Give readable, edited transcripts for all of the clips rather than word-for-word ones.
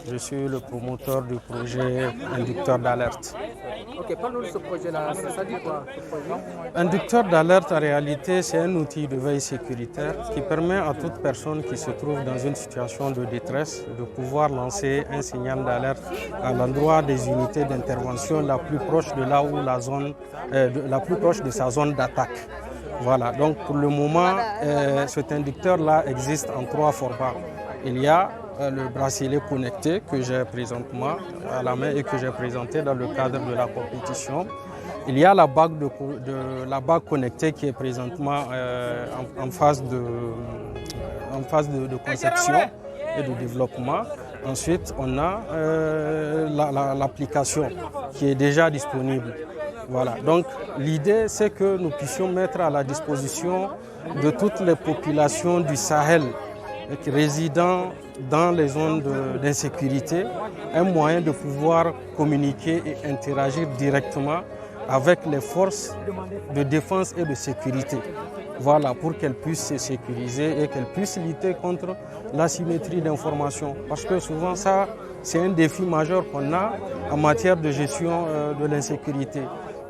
Je suis le promoteur du projet Inducteur d'alerte. Ok, parle-nous de ce projet-là. Ça dit quoi, ce projet? Inducteur d'alerte, en réalité, c'est un outil de veille sécuritaire qui permet à toute personne qui se trouve dans une situation de détresse de pouvoir lancer un signal d'alerte à l'endroit des unités d'intervention la plus proche de là où la plus proche de sa zone d'attaque. Voilà, donc pour le moment, cet inducteur-là existe en 3 formats. Il y a le bracelet connecté que j'ai présentement à la main et que j'ai présenté dans le cadre de la compétition. Il y a la bague, la bague connectée qui est présentement en phase de conception et de développement. Ensuite, on a l'application qui est déjà disponible. Voilà. Donc l'idée, c'est que nous puissions mettre à la disposition de toutes les populations du Sahel résidant dans les zones d'insécurité un moyen de pouvoir communiquer et interagir directement avec les forces de défense et de sécurité. Voilà, pour qu'elles puissent se sécuriser et qu'elles puissent lutter contre l'asymétrie d'information. Parce que souvent, ça, c'est un défi majeur qu'on a en matière de gestion de l'insécurité.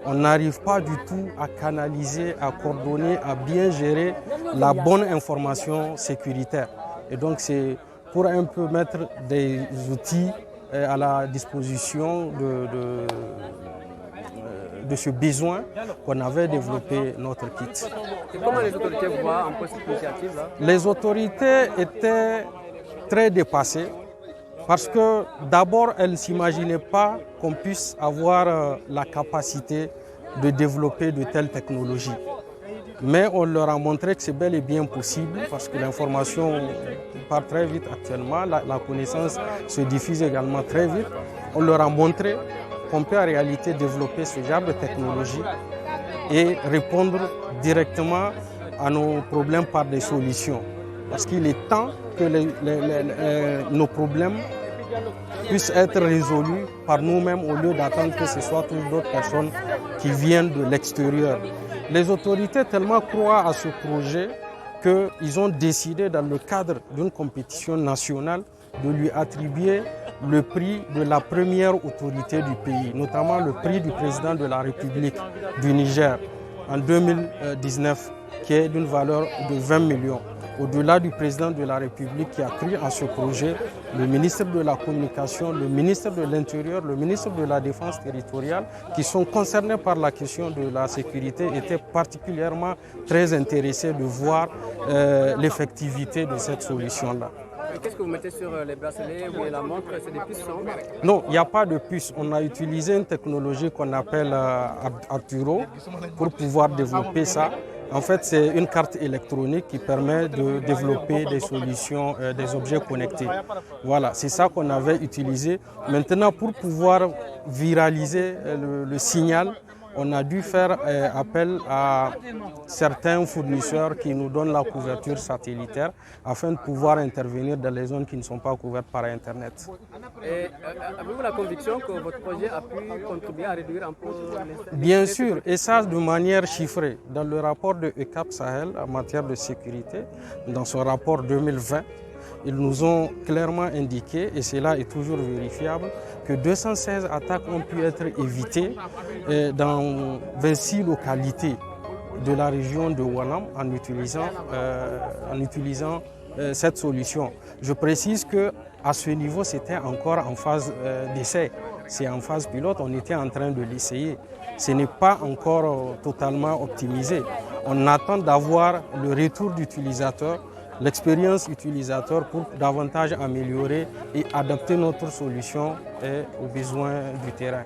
On n'arrive pas du tout à canaliser, à coordonner, à bien gérer la bonne information sécuritaire. Et donc, c'est pour un peu mettre des outils à la disposition de ce besoin qu'on avait développé notre kit. Et comment les autorités voient un peu cette initiative-là? Les autorités étaient très dépassées parce que d'abord, elles ne s'imaginaient pas qu'on puisse avoir la capacité de développer de telles technologies. Mais on leur a montré que c'est bel et bien possible parce que l'information part très vite actuellement, la connaissance se diffuse également très vite. On leur a montré qu'on peut en réalité développer ce genre de technologie et répondre directement à nos problèmes par des solutions. Parce qu'il est temps que nos problèmes puissent être résolus par nous-mêmes au lieu d'attendre que ce soit toujours d'autres personnes qui viennent de l'extérieur. Les autorités tellement croient à ce projet qu'ils ont décidé dans le cadre d'une compétition nationale de lui attribuer le prix de la première autorité du pays, notamment le prix du président de la République du Niger en 2019, qui est d'une valeur de 20 millions. Au-delà du président de la République qui a cru à ce projet, le ministre de la Communication, le ministre de l'Intérieur, le ministre de la Défense territoriale, qui sont concernés par la question de la sécurité, étaient particulièrement très intéressés de voir l'effectivité de cette solution-là. Qu'est-ce que vous mettez sur les bracelets ou la montre? C'est des puces? Non, il n'y a pas de puce. On a utilisé une technologie qu'on appelle Arturo pour pouvoir développer ça. En fait, c'est une carte électronique qui permet de développer des solutions, des objets connectés. Voilà, c'est ça qu'on avait utilisé. Maintenant, pour pouvoir viraliser le signal, on a dû faire appel à certains fournisseurs qui nous donnent la couverture satellitaire afin de pouvoir intervenir dans les zones qui ne sont pas couvertes par Internet. Avez-vous la conviction que votre projet a pu contribuer à réduire un peu les... Bien sûr, et ça de manière chiffrée. Dans le rapport de ECAP Sahel en matière de sécurité, dans son rapport 2020, ils nous ont clairement indiqué, et cela est toujours vérifiable, que 216 attaques ont pu être évitées dans 26 localités de la région de Oualam en utilisant cette solution. Je précise qu'à ce niveau, c'était encore en phase d'essai. C'est en phase pilote, on était en train de l'essayer. Ce n'est pas encore totalement optimisé. On attend d'avoir le retour d'utilisateur, l'expérience utilisateur pour davantage améliorer et adapter notre solution aux besoins du terrain.